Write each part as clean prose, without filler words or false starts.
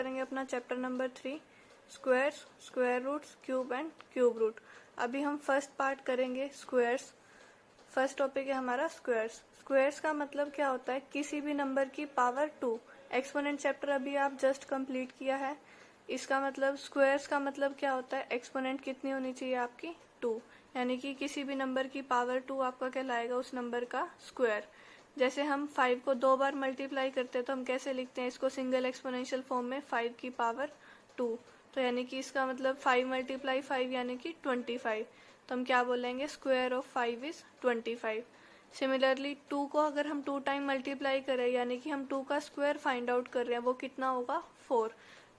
करेंगे अपना chapter number 3 squares, square roots, cube and cube root. अभी हम फर्स्ट पार्ट करेंगे स्क्वायर्स। फर्स्ट टॉपिक है हमारा स्क्वायर्स। स्क्वायर्स का मतलब क्या होता है, किसी भी नंबर की पावर 2। एक्सपोनेंट चैप्टर अभी आप जस्ट कंप्लीट किया है। इसका मतलब स्क्वायर्स का मतलब क्या होता है, एक्सपोनेंट कितनी होनी चाहिए आपकी 2, यानी कि किसी भी नंबर की पावर 2 आपका कहलाएगा उस नंबर का स्क्वायर। जैसे हम 5 को 2 बार मल्टीप्लाई करते हैं तो हम कैसे लिखते हैं इसको, सिंगल एक्सपोनेंशियल फॉर्म में 5 की पावर 2। तो यानी कि इसका मतलब 5 मल्टीप्लाई 5 यानी कि 25। तो हम क्या बोलेंगे, स्क्वायर ऑफ 5 इज 25। सिमिलरली 2 को अगर हम 2 टाइम मल्टीप्लाई करें यानी कि हम 2 का स्क्वायर फाइंड आउट कर रहे हैं, वो कितना होगा 4।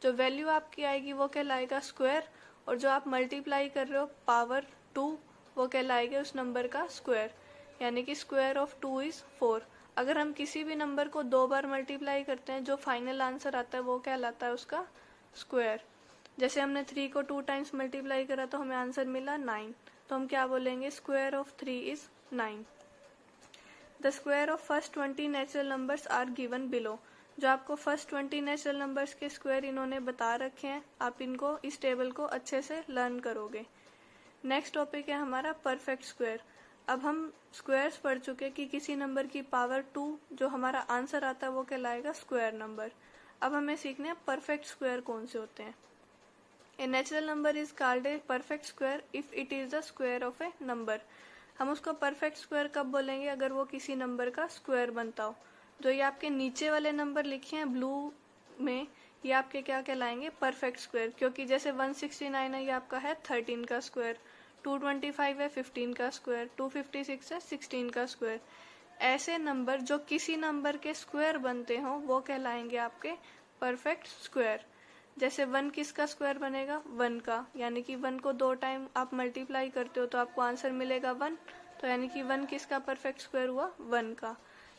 जो वैल्यू आपकी आएगी वो कहलाएगा स्क्वायर, और जो आप मल्टीप्लाई कर रहे हो पावर 2 वो कहलाएगा उस नंबर का स्क्वायर, यानी कि स्क्वायर ऑफ 2 इज 4। अगर हम किसी भी नंबर को 2 बार मल्टीप्लाई करते हैं, जो फाइनल आंसर आता है वो कहलाता है उसका स्क्वायर। जैसे हमने 3 को 2 टाइम्स मल्टीप्लाई करा तो हमें आंसर मिला 9, तो हम क्या बोलेंगे, square of 3 is 9। The square of first 20 natural numbers are given below. जो आपको फर्स्ट 20 नेचुरल नंबर्स के स्क्वायर इन्होंने बता रखे हैं, आप इनको इस टेबल को अच्छे से लर्न करोगे। नेक्स्ट टॉपिक है हमारा परफेक्ट स्क्वायर। अब हम स्क्वायर्स पढ़ चुके कि किसी नंबर की पावर 2 जो हमारा आंसर आता है वो कहलाएगा स्क्वायर नंबर। अब हमें सीखने हैं परफेक्ट स्क्वायर कौन से होते हैं। ए natural number is called a perfect square if it is the square of A number. हम उसको परफेक्ट स्क्वायर कब बोलेंगे, अगर वो किसी नंबर का स्क्वायर बनता हो। जो ये आपके नीचे वाले नंबर लिखे हैं ब्लू में, ये आपके क्या कहलाएंगे, परफेक्ट स्क्वायर, क्योंकि जैसे 169 है ये आपका है 13 का स्क्वायर, 225 है 15 का स्क्वायर, 256 है 16 का स्क्वायर। ऐसे नंबर जो किसी नंबर के स्क्वायर बनते हो वो कहलाएंगे आपके परफेक्ट स्क्वायर। जैसे 1 किसका स्क्वायर बनेगा, 1 का, यानी कि 1 को 2 टाइम आप मल्टीप्लाई करते हो तो आपको आंसर मिलेगा 1, तो यानी कि 1 किसका परफेक्ट स्क्वायर हुआ, 1 का।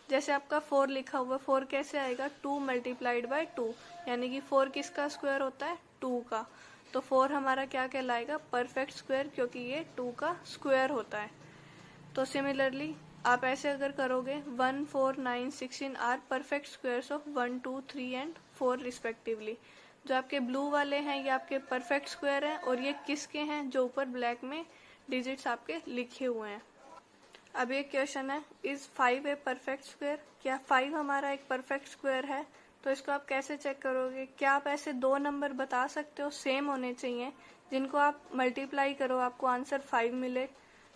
जैसे आपका 4 लिखा हुआ, 4 कैसे आएगा, 2 मल्टीप्लाइड बाय 2, यानी कि 4 किसका स्क्वायर होता है, 2 का। तो 4 हमारा क्या कहलाएगा, परफेक्ट स्क्वायर, क्योंकि ये 2 का स्क्वायर होता है। तो सिमिलरली आप ऐसे अगर करोगे 1, 4, 9, 16 are perfect squares of 1, 2, 3 and 4 respectively. जो आपके ब्लू वाले हैं ये आपके परफेक्ट स्क्वायर हैं, और ये किसके हैं, जो ऊपर ब्लैक में डिजिट्स आपके लिखे हुए हैं। अब एक क्वेश्चन है, इज 5 ए परफेक्ट स्क्वायर। क्या 5 हमारा एक परफेक्ट स्क्वायर है। तो इसको आप कैसे चेक करोगे, क्या आप ऐसे 2 नंबर बता सकते हो सेम होने चाहिए जिनको आप मल्टीप्लाई करो आपको आंसर 5 मिले।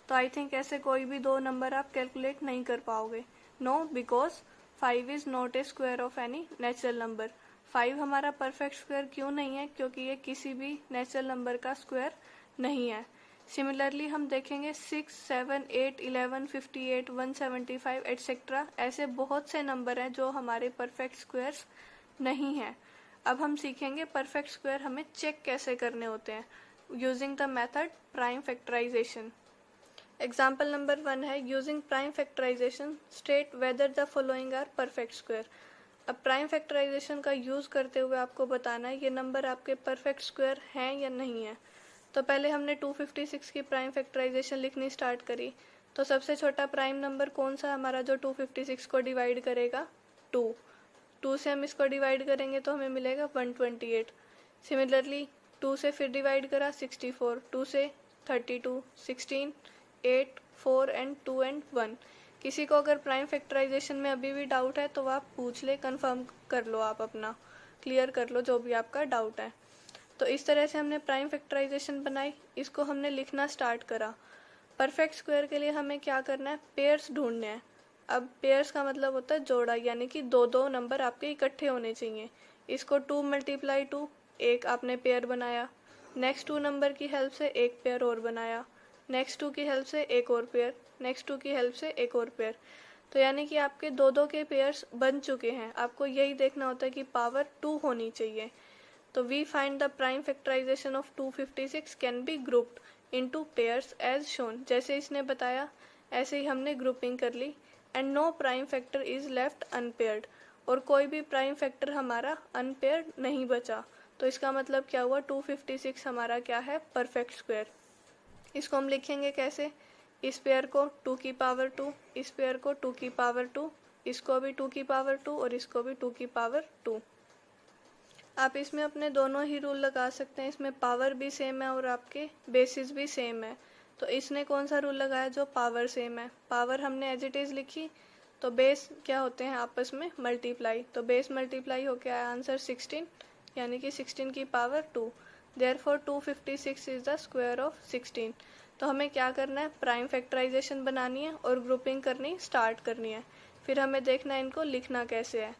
तो आई थिंक ऐसे कोई भी 2 नंबर आप कैलकुलेट नहीं कर पाओगे। No, because 5 is not a square of any natural number. 5 हमारा परफेक्ट स्क्वायर क्यों नहीं है, क्योंकि ये किसी भी नेचुरल नंबर का स्क्वायर नहीं है। सिमिलरली हम देखेंगे 6, 7, 8, 11, 58, 175 एटसेट्रा, ऐसे बहुत से नंबर हैं जो हमारे परफेक्ट स्क्वायर्स नहीं हैं। अब हम सीखेंगे परफेक्ट स्क्वायर हमें चेक कैसे करने होते हैं, using the method prime factorization. Example number 1 है, using prime factorization state whether the following are perfect square. अब प्राइम फैक्टराइजेशन का यूज करते हुए आपको बताना है ये नंबर आपके परफेक्ट स्क्वायर हैं या नहीं है। तो पहले हमने 256 की प्राइम फैक्टराइजेशन लिखनी स्टार्ट करी। तो सबसे छोटा प्राइम नंबर कौन सा हमारा जो 256 को डिवाइड करेगा, 2। 2 से हम इसको डिवाइड करेंगे तो हमें मिलेगा 128। सिमिलरली 2 से फिर डिवाइड करा 64, 2 से 32, 16, 8, 4 एंड 2 एंड 1। किसी को अगर प्राइम फैक्टराइजेशन में अभी भी डाउट है तो आप पूछ ले, कंफर्म कर लो, आप अपना क्लियर कर लो जो भी आपका डाउट है। तो इस तरह से हमने प्राइम फैक्टराइजेशन बनाई, इसको हमने लिखना स्टार्ट करा। परफेक्ट स्क्वायर के लिए हमें क्या करना है, पेयर्स ढूंढने हैं। अब पेयर्स का मतलब होता है जोड़ा, यानी कि 2-2 नंबर आपके इकट्ठे होने चाहिए। इसको 2 मल्टीप्लाई 2, एक आपने पेयर बनाया। नेक्स्ट 2 नंबर की हेल्प से एक पेयर और बनाया, नेक्स्ट 2 की हेल्प से एक और पेयर, नेक्स्ट 2 की हेल्प से एक और पेयर। तो यानी कि आपके 2-2 के पेयर्स बन चुके हैं। आपको यही देखना होता है कि पावर 2 होनी चाहिए। तो we find the prime factorization of 256 can be grouped into pairs as shown। जैसे इसने बताया ऐसे ही हमने ग्रुपिंग कर ली। And no prime factor is left unpaired, और कोई भी प्राइम फैक्टर हमारा अनपेयर्ड नहीं बचा। तो इसका मतलब क्या हुआ, 256 हमारा क्या है, परफेक्ट स्क्वायर। इसको हम लिखेंगे कैसे, इस पेयर को 2 की पावर 2, इस पेयर को 2 की पावर 2, इसको भी 2 की पावर 2 और इसको भी 2 की पावर 2। आप इसमें अपने दोनों ही रूल लगा सकते हैं, इसमें पावर भी सेम है और आपके बेसिस भी सेम है। तो इसने कौन सा रूल लगाया, जो पावर सेम है। पावर हमने एज इट इज लिखी, तो बेस क्या होते हैं आपस में मल्टीप्लाई, तो बेस मल्टीप्लाई हो के आया आंसर 16, यानी कि 16 की power 2। Therefore 256 is the square of 16। तो हमें क्या करना है, प्राइम फैक्टराइजेशन बनानी है और ग्रुपिंग करनी स्टार्ट करनी है। फिर हमें देखना है इनको लिखना कैसे है।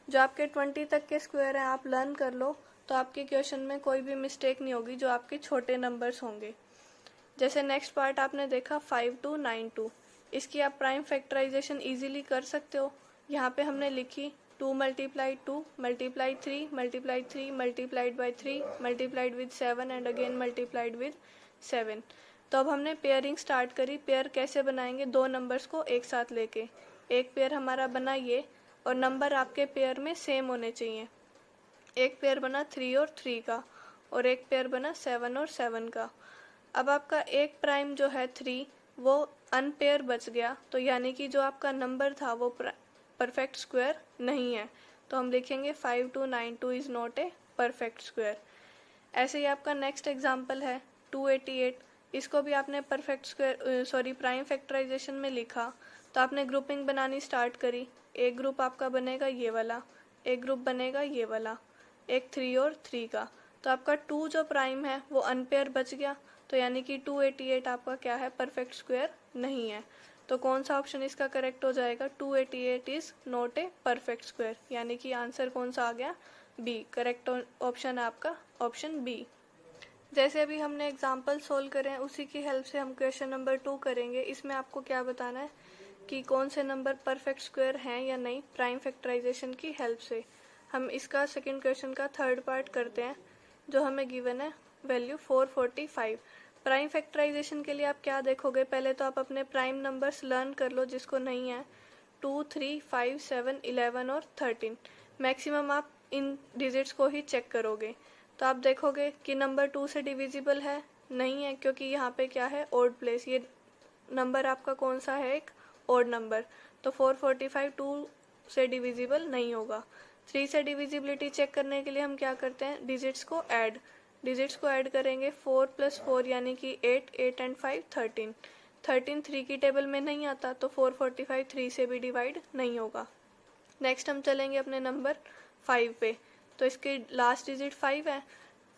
जो आपके 20 तक के स्क्वायर हैं आप लर्न कर लो, तो आपके क्वेश्चन में कोई भी मिस्टेक नहीं होगी जो आपके छोटे नंबर्स होंगे। जैसे नेक्स्ट पार्ट आपने देखा 5292, इसकी आप प्राइम फैक्टराइजेशन इजीली कर सकते हो। यहाँ पे हमने लिखी 2 multiply 2 multiply 3 multiply 3 multiplied by 3 multiplied with 7 and again multiplied with 7। तो अब हमने पेयरिंग स्टार्ट करी। पेयर कैसे बनाएंगे, दो नंबर्स को एक साथ लेके। एक पेयर हमारा बना ये, और नंबर आपके पेयर में सेम होने चाहिए। एक पेयर बना 3 और 3 का, और एक पेयर बना 7 और 7 का। अब आपका एक प्राइम जो है 3 वो अनपेयर बच गया, तो यानी कि जो आपका नंबर था वो परफेक्ट स्क्वायर नहीं है। तो हम लिखेंगे 5292 is not A perfect square. ऐसे ही आपका नेक्स्ट एग्जांपल है 288, इसको भी आपने परफेक्ट स्क्वायर प्राइम फैक्टराइजेशन में लिखा, तो आपने ग्रुपिंग बनानी स्टार्ट करी। एक ग्रुप आपका बनेगा ये वाला, एक ग्रुप बनेगा ये वाला, एक 3 और 3 का। तो आपका 2 जो प्राइम है वो अनपेयर बच गया, तो यानी कि 288 आपका क्या है, परफेक्ट स्क्वायर नहीं है। तो कौन सा ऑप्शन इसका करेक्ट हो जाएगा, 288 is not A perfect square, यानी कि आंसर कौन सा आ गया, बी। करेक्ट ऑप्शन है आपका ऑप्शन बी। जैसे अभी हमने एग्जाम्पल सोल्व करे हैं, उसी की हेल्प से हम क्वेश्चन नंबर 2 करेंगे। इसमें आपको क्या बताना है कि कौन से नंबर परफेक्ट स्क्वायर हैं या नहीं, प्राइम फैक्टराइजेशन की हेल्प से। हम इसका सेकंड क्वेश्चन का थर्ड पार्ट करते हैं, जो हमें गिवन है वैल्यू 445। प्राइम फैक्टराइजेशन के लिए आप क्या देखोगे, पहले तो आप अपने प्राइम नंबर्स लर्न कर लो जिसको नहीं है, 2, 3, 5, 7, 11 और 13। मैक्सिमम आप इन डिजिट्स को ही चेक करोगे, तो आप देखोगे कि नंबर 2 से डिविजिबल है, नहीं है, क्योंकि यहाँ पे क्या है, ओड प्लेस। ये नंबर आपका कौन सा है, एक ओड नंबर, तो 445 2 से डिविजिबल नहीं होगा। 3 से डिविजिबिलिटी चेक करने के लिए हम क्या करते हैं, डिजिट्स को ऐड करेंगे। 4 + 4 यानी कि 8, 8 एंड 5 13। 13 3 की टेबल में नहीं आता, तो 445 3 से भी डिवाइड नहीं होगा। नेक्स्ट हम चलेंगे अपने नंबर 5 पे, तो इसकी लास्ट डिजिट 5 है।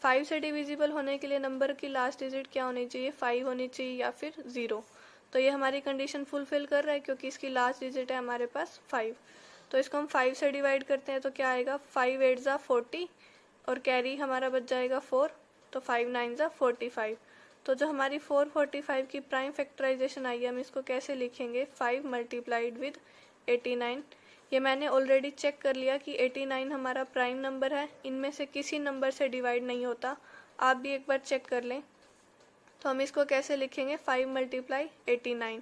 5 से डिविजिबल होने के लिए नंबर की लास्ट डिजिट क्या होनी चाहिए, 5 होनी चाहिए या फिर 0। तो ये हमारी कंडीशन फुलफिल कर रहा है, क्योंकि इसकी लास्ट डिजिट है हमारे पास 5। तो इसको हम 5 से डिवाइड करते हैं, तो क्या आएगा, 5 8 ज़ा 40 और कैरी हमारा बच जाएगा 4, तो 5 9 ज़ा 45। तो जो हमारी 445 की प्राइम फैक्टराइजेशन आई है, हम इसको कैसे लिखेंगे, 5 मल्टीप्लाइड विद 89। ये मैंने ऑलरेडी चेक कर लिया कि 89 हमारा प्राइम नंबर है, इनमें से किसी नंबर से डिवाइड नहीं होता। आप भी एक बार चेक कर लें। तो हम इसको कैसे लिखेंगे, 5 मल्टीप्लाई 89।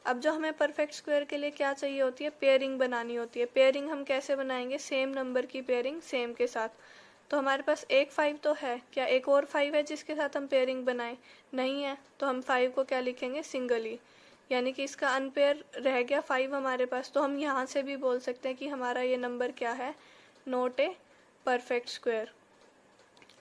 अब जो हमें परफेक्ट स्क्वायर के लिए क्या चाहिए होती है, पेयरिंग बनानी होती है। पेयरिंग हम कैसे बनाएंगे, सेम नंबर की पेयरिंग सेम के साथ। तो हमारे पास एक 5 तो है, क्या एक और 5 है जिसके साथ हम पेयरिंग बनाएं, नहीं है, तो हम 5 को क्या लिखेंगे, सिंगली, यानी कि इसका अनपेयर रह गया 5 हमारे पास। तो हम यहाँ से भी बोल सकते हैं कि हमारा ये नंबर क्या है, नॉट ए परफेक्ट स्क्वायर।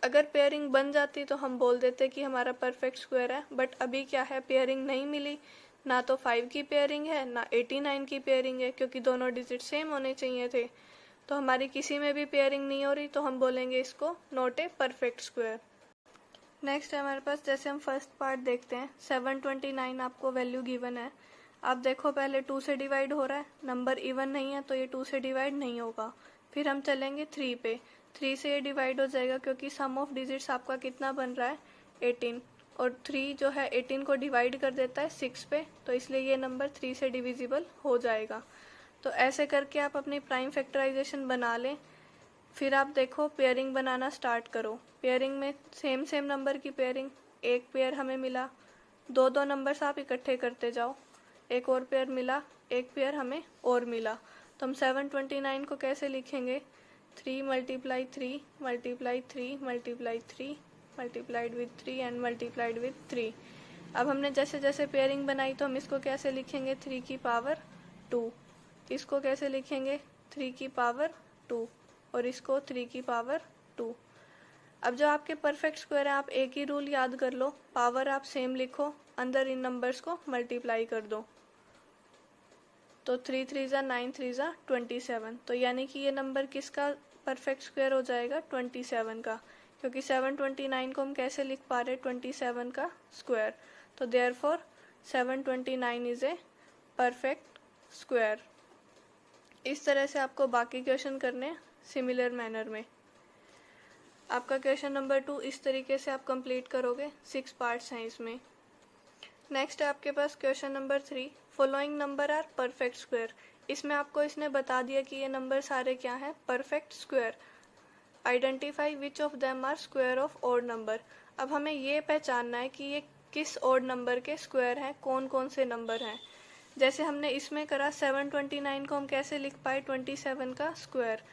अगर पेयरिंग बन जाती तो हम बोल देते कि हमारा परफेक्ट स्क्वायर है, बट अभी क्या है, पेयरिंग नहीं मिली, ना तो 5 की पेयरिंग है ना 89 की पेयरिंग है, क्योंकि दोनों डिजिट सेम होने चाहिए थे। तो हमारी किसी में भी पेयरिंग नहीं हो रही, तो हम बोलेंगे इसको not a perfect square. Next है हमारे पास, जैसे हम फर्स्ट पार्ट देखते हैं, 729 आपको वैल्यू गिवन है। आप देखो पहले 2 से डिवाइड हो रहा है, नंबर इवन नहीं है, तो ये 2 से डिवाइड नहीं होगा। फिर हम चलेंगे 3 पे, 3 से ये डिवाइड हो जाएगा, क्योंकि सम ऑफ डिजिट्स आपका कितना बन रहा है, 18, और 3 जो है 18 को डिवाइड कर देता है 6 पे, तो इसलिए ये नंबर 3 से डिविजिबल हो जाएगा। तो ऐसे करके आप अपनी प्राइम फैक्टराइजेशन बना लें। फिर आप देखो पेयरिंग बनाना स्टार्ट करो। पेयरिंग में सेम नंबर की पेयरिंग, एक पेयर हमें मिला, दो नंबर्स आप इकट्ठे करते जाओ, एक और पेयर मिला, एक पेयर हमें और मिला। तो हम 729 को कैसे लिखेंगे, 3 multiply 3 multiply 3 multiply 3 multiplied with 3 and multiplied with 3। अब हमने जैसे जैसे पेयरिंग बनाई, तो हम इसको कैसे लिखेंगे, 3 की पावर 2, इसको कैसे लिखेंगे, 3 की पावर 2, और इसको 3 की पावर 2। अब जो आपके परफेक्ट स्क्वायर है आप एक ही रूल याद कर लो, पावर आप सेम लिखो, अंदर इन नंबर्स को मल्टीप्लाई कर दो। तो 3 3 ज़ा 9 3 ज़ा 27। तो यानी कि ये नंबर किसका परफेक्ट स्क्वायर हो जाएगा? 27 का, क्योंकि 729 को हम कैसे लिख पा रहे हैं? 27 का स्क्वायर। तो therefore 729 is a perfect square. इस तरह से आपको बाकी क्वेश्चन करने सिमिलर मैनर में। आपका क्वेश्चन नंबर 2 इस तरीके से आप कंप्लीट करोगे। 6 पार्ट्स हैं इसमें। नेक्स्ट है आपके पास question number 3, following number are perfect square. इसमें आपको इसने बता दिया कि ये नंबर सारे क्या हैं? Perfect square. Identify which of them are square of odd number. अब हमें ये पहचानना है कि ये किस ऑड नंबर के स्क्वायर हैं, कौन कौन से नंबर हैं। जैसे हमने इसमें करा 729 को हम कैसे लिख पाए? 27 का स्क्वायर।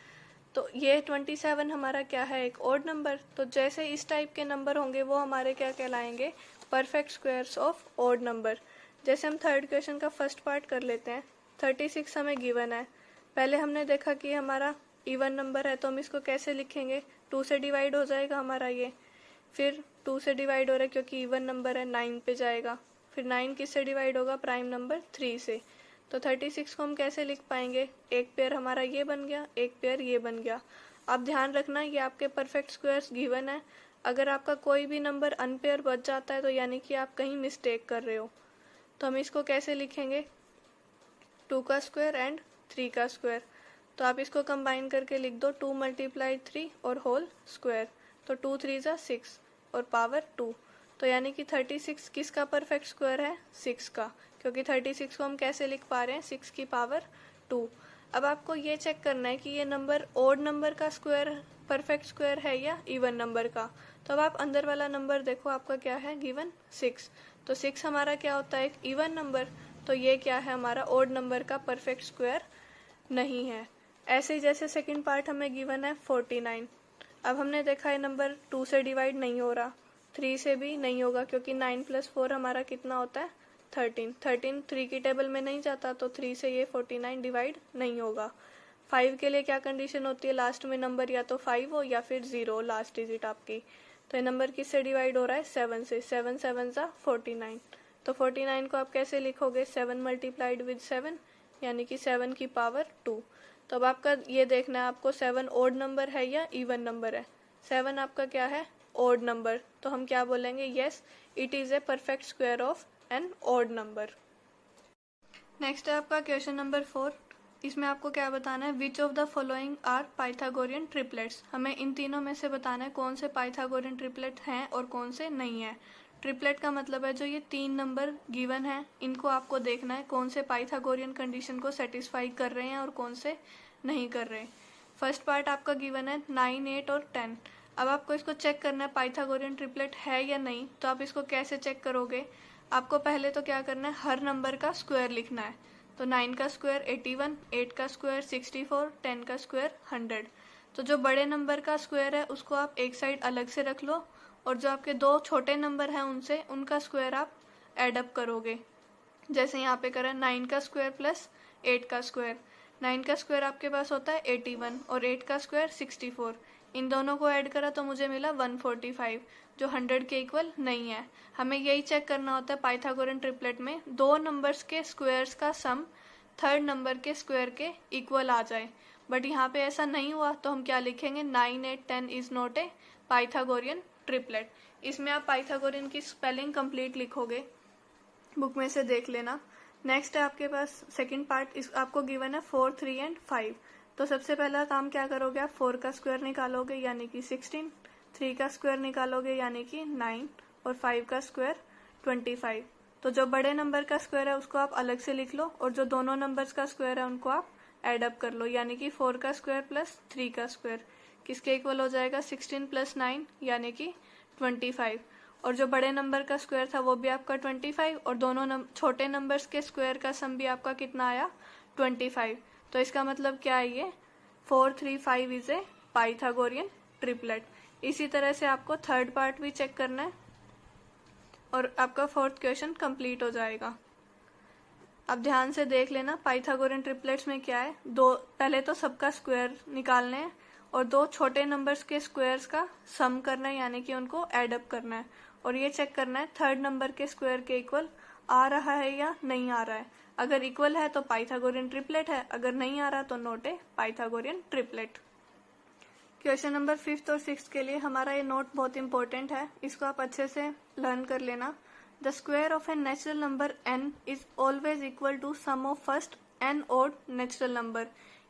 तो ये 27 हमारा क्या है? एक ऑड नंबर। तो जैसे इस टाइप के नंबर होंगे वो हमारे क्या कहलाएंगे? Perfect squares of odd number. जैसे हम थर्ड क्वेश्चन का फर्स्ट पार्ट कर लेते हैं। 36 हमें गिवन है। पहले हमने देखा कि हमारा इवन नंबर है, तो हम इसको कैसे लिखेंगे? 2 से डिवाइड हो जाएगा हमारा ये। फिर 2 से डिवाइड हो रहा है क्योंकि इवन नंबर है, 9 पे जाएगा। फिर 9 किससे डिवाइड होगा? प्राइम नंबर 3 से। तो 36 को हम कैसे लिख पाएंगे? एक पेयर हमारा ये बन गया, एक पेयर ये बन गया। आप ध्यान रखना ये आपके परफेक्ट स्क्वायर्स गिवन है। अगर आपका कोई भी नंबर अनपेयर बच जाता है तो यानी कि आप कहीं मिस्टेक कर रहे हो। तो हम इसको कैसे लिखेंगे? 2 का स्क्वायर एंड 3 का स्क्वायर। तो आप इसको कंबाइन करके लिख दो 2 × 3 और होल स्क्वायर। तो 2 3 ज़ा 6 और पावर 2। तो यानी कि 36 किसका परफेक्ट स्क्वायर है? 6 का, क्योंकि 36 को हम कैसे लिख पा रहे हैं? 6 की पावर 2। अब आपको ये चेक करना है कि ये नंबर ओड नंबर का स्क्वायर परफेक्ट स्क्वायर है या इवन नंबर का। तो अब आप अंदर वाला नंबर देखो, आपका क्या है? गिवन 6। तो 6 हमारा क्या होता है? एक इवन नंबर। तो ये क्या है? हमारा ओड नंबर का परफेक्ट स्क्वायर नहीं है। ऐसे ही जैसे सेकंड पार्ट हमें गिवन है 49। अब हमने देखा है नंबर 2 से डिवाइड नहीं हो रहा, 3 से भी नहीं होगा, क्योंकि 9 + 4 हमारा कितना होता है? 13। 13 3 की टेबल में नहीं जाता, तो 3 से ये 49 डिवाइड नहीं होगा। 5 के लिए क्या कंडीशन होती है? लास्ट में नंबर या तो 5 हो या फिर 0 लास्ट डिजिट आपकी। तो ये नंबर किससे डिवाइड हो रहा है? 7 से। 7 7 ज़ा 49। तो 49 को आप कैसे लिखोगे? 7 मल्टीप्लाइड विद 7, यानी कि 7 की पावर 2। तो अब आपका ये देखना है आपको 7 ओड नंबर है या इवन नंबर है। 7 आपका क्या है? Odd number. तो हम क्या बोलेंगे? Yes, it is a perfect square of an odd number. Next है आपका क्वेश्चन नंबर 4। इसमें आपको क्या बताना है? Which of the following are Pythagorean triplets. हमें इन तीनों में से बताना है कौन से पाइथागोरियन ट्रिपलेट हैं और कौन से नहीं है। ट्रिपलेट का मतलब है जो ये 3 नंबर गिवन है, इनको आपको देखना है कौन से पाइथागोरियन कंडीशन को सेटिस्फाई कर रहे हैं और कौन से नहीं कर रहे। फर्स्ट पार्ट आपका गिवन है 9 8 और 10। अब आपको इसको चेक करना है पाइथागोरियन ट्रिपलेट है या नहीं। तो आप इसको कैसे चेक करोगे? आपको पहले तो क्या करना है? हर नंबर का स्क्वायर लिखना है। तो 9 का स्क्वायर 81, 8 का स्क्वायर 64, 10 का स्क्वायर 100। तो जो बड़े नंबर का स्क्वायर है उसको आप एक साइड अलग से रख लो, और जो आपके दो छोटे नंबर हैं उनसे उनका स्क्वायर आप ऐड अप करोगे। जैसे यहाँ पे करा 9 का स्क्वायर प्लस 8 का स्क्वायर। 9 का स्क्वायर आपके पास होता है 81 और 8 का स्क्वायर 64। इन दोनों को ऐड करा तो मुझे मिला 145, जो 100 के इक्वल नहीं है। हमें यही चेक करना होता है पाइथागोरन ट्रिपलेट में, दो नंबर्स के स्क्वायर्स का सम थर्ड नंबर के स्क्वायर के इक्वल आ जाए। बट यहाँ पे ऐसा नहीं हुआ, तो हम क्या लिखेंगे? 9 8 10 is not A Pythagorean triplet. इसमें आप पाइथागोरियन की स्पेलिंग कंप्लीट लिखोगे, बुक में से देख लेना। नेक्स्ट है आपके पास सेकंड पार्ट, इस आपको गिवन है 4 3 एंड 5। तो सबसे पहला काम क्या करोगे? आप 4 का स्क्वायर निकालोगे यानी कि 16, 3 का स्क्वायर निकालोगे यानी कि 9 और 5 का स्क्वायर 25। तो जो बड़े नंबर का स्क्वायर है उसको आप अलग से लिख लो, और जो दोनों नंबर्स का स्क्वायर है उनको आप एड अप कर लो, यानी कि 4 का स्क्वायर प्लस 3 का स्क्वायर किसके इक्वल हो जाएगा? 16 + 9 यानी कि 25। और जो बड़े नंबर का स्क्वायर था वो भी आपका 25, और दोनों छोटे नंबर्स के स्क्वायर का सम भी आपका कितना आया? 25। तो इसका मतलब क्या है? ये 4 3 5 इज ए पाइथागोरियन ट्रिपलेट। इसी तरह से आपको थर्ड पार्ट भी चेक करना है और आपका फोर्थ क्वेश्चन कंप्लीट हो जाएगा। अब ध्यान से देख लेना पाइथागोरियन ट्रिपलेट्स में क्या है। दो पहले तो सबका स्क्वायर निकालने हैं और दो छोटे नंबर्स के स्क्वायर्स का सम करना है, यानी कि उनको एड अप करना है, और ये चेक करना है थर्ड नंबर के स्क्वायर के इक्वल आ रहा है या नहीं आ रहा है। अगर इक्वल है तो पाइथागोरियन ट्रिपलेट है, अगर नहीं आ रहा तो not a Pythagorean triplet. Question number 5th और 6th के लिए हमारा ये नोट बहुत इंपॉर्टेंट है, इसको आप अच्छे से लर्न कर लेना। The square of a natural number n is always equal to sum of first n odd natural number,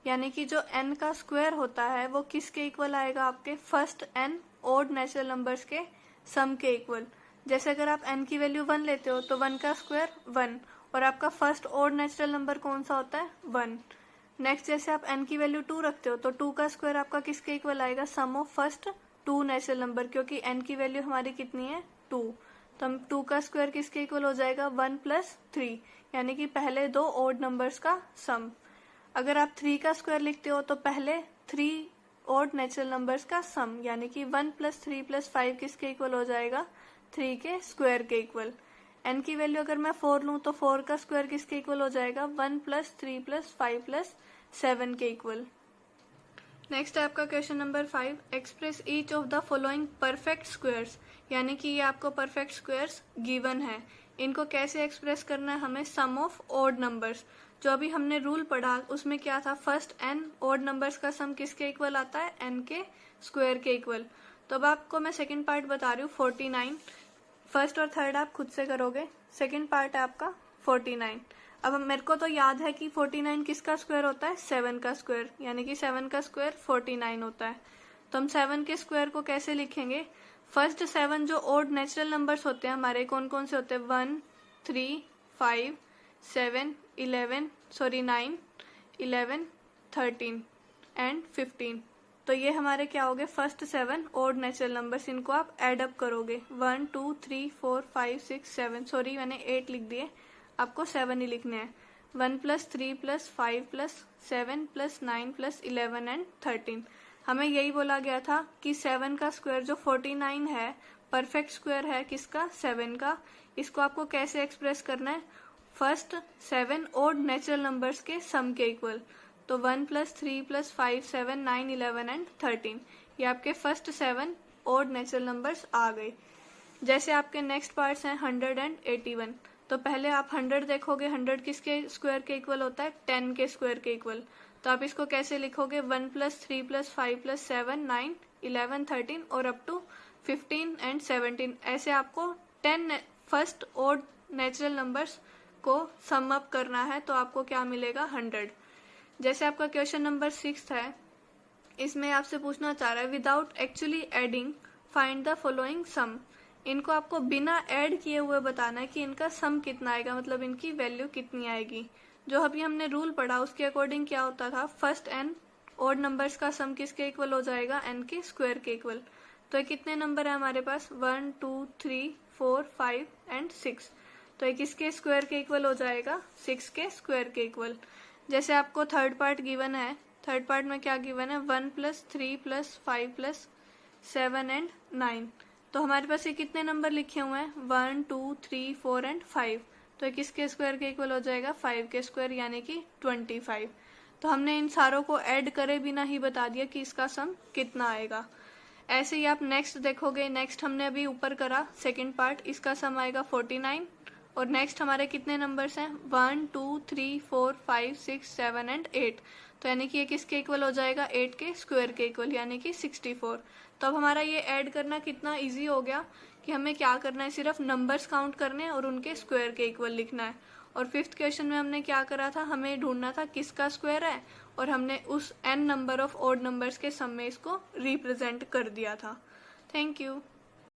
यानी कि जो n का स्क्वायर होता है वो किसके इक्वल आएगा, आपके first n odd natural numbers के सम के इक्वल। जैसे अगर आप n की वैल्यू 1 लेते हो तो 1 का स्क्वायर 1, और आपका फर्स्ट ओड नेचुरल नंबर कौन सा होता है, 1। नेक्स्ट जैसे आप n की वैल्यू 2 रखते हो तो 2 का स्क्वायर आपका किसके इक्वल आएगा, सम ऑफ फर्स्ट 2 नेचुरल नंबर, क्योंकि n की वैल्यू हमारी कितनी है 2, तो हम 2 का स्क्वायर किसके इक्वल हो जाएगा 1 + 3, यानी कि पहले दो ओड नंबर्स का सम। अगर आप 3 का स्क्वायर लिखते हो तो पहले 3 ओड नेचुरल नंबर्स का सम, यानी कि 1 + 3 + 5 किसके इक्वल हो जाएगा, 3 के स्क्वायर के इक्वल। n की वैल्यू अगर मैं 4 लूं तो 4 का स्क्वायर किसके इक्वल हो जाएगा, 1 + 3 + 5 + 7 के इक्वल। नेक्स्ट है आपका question number 5, express each of the following perfect squares, यानी कि ये आपको परफेक्ट स्क्वायर्स गिवन है, इनको कैसे एक्सप्रेस करना है हमें, सम ऑफ ओड नंबर्स। जो अभी हमने रूल पढ़ा उसमें क्या था, फर्स्ट n ओड नंबर्स का सम किसके इक्वल आता है, n के स्क्वायर के इक्वल। तो अब आपको मैं सेकंड पार्ट बता रही हूँ 49, फर्स्ट और थर्ड आप खुद से करोगे, सेकंड पार्ट है आपका 49। अब मेरे को तो याद है कि 49 किसका स्क्वायर होता है, 7 का स्क्वायर, यानी कि 7 का स्क्वायर 49 होता है। तो हम 7 के स्क्वायर को कैसे लिखेंगे, फर्स्ट 7 जो ओड नेचुरल नंबर्स होते हैं हमारे कौन कौन से होते हैं, 1 3 5 7 9 11 13 एंड 15। तो ये हमारे क्या हो गए, फर्स्ट 7 ओड नेचुरल नंबर्स, इनको आप एड अप करोगे 1 2 3 4 5 6 7, सॉरी मैंने 8 लिख दिए, आपको 7 ही लिखने हैं। 1 + 3 + 5 + 7 + 9 + 11 एंड 13। हमें यही बोला गया था कि 7 का स्क्वायर जो 49 है परफेक्ट स्क्वायर है किसका, 7 का। इसको आपको कैसे एक्सप्रेस करना है, फर्स्ट 7 ओड नेचुरल नंबर्स के सम के इक्वल। तो 1 + 3 + 5 7 9 11 एंड 13, ये आपके फर्स्ट 7 ओड नेचुरल नंबर्स आ गए। जैसे आपके नेक्स्ट पार्ट्स हैं 100 एंड 81, तो पहले आप 100 देखोगे, 100 किसके स्क्वायर के इक्वल होता है, 10 के स्क्वायर के इक्वल। तो आप इसको कैसे लिखोगे, 1 + 3 + 5 + 7 9 11 13 और अप टू 15 एंड 17, ऐसे आपको 10 फर्स्ट ओड नेचुरल नंबर्स को सम अप करना है, तो आपको क्या मिलेगा 100। जैसे आपका क्वेश्चन नंबर 6 है, इसमें आपसे पूछना चाह रहा है without actually adding find the following sum. इनको आपको बिना ऐड किए हुए बताना है कि इनका सम कितना आएगा, मतलब इनकी वैल्यू कितनी आएगी। जो अभी हमने रूल पढ़ा उसके अकॉर्डिंग क्या होता था, फर्स्ट n ओड नंबर्स का सम किसके इक्वल हो जाएगा, n के स्क्वायर के इक्वल। तो ये कितने नंबर है हमारे पास, 1 2 3 4 5 एंड 6, तो ये किसके स्क्वायर के इक्वल हो जाएगा, 6 के स्क्वायर के इक्वल। जैसे आपको थर्ड पार्ट गिवन है, थर्ड पार्ट में क्या गिवन है, 1 + 3 + 5 + 7 एंड 9, तो हमारे पास ये कितने नंबर लिखे हुए हैं, 1 2 3 4 एंड 5, तो किसके स्क्वायर के इक्वल हो जाएगा, 5 के स्क्वायर, यानी कि 25। तो हमने इन सारों को ऐड करे बिना ही बता दिया कि इसका सम कितना आएगा। ऐसे ही आप नेक्स्ट देखोगे, नेक्स्ट हमने अभी ऊपर करा सेकंड पार्ट, इसका सम आएगा 49, और नेक्स्ट हमारे कितने नंबर्स हैं, 1 2 3 4 5 6 7 एंड 8, तो यानी कि ये किसके इक्वल हो जाएगा, 8 के स्क्वायर के इक्वल, यानी कि 64। तो अब हमारा ये ऐड करना कितना इजी हो गया कि हमें क्या करना है, सिर्फ नंबर्स काउंट करने हैं और उनके स्क्वायर के इक्वल लिखना है। और 5th क्वेश्चन में हमने क्या करा था, हमें ढूंढना था किसका स्क्वायर है, और हमने उस n number of odd numbers के सम में इसको रिप्रेजेंट कर दिया था। Thank you.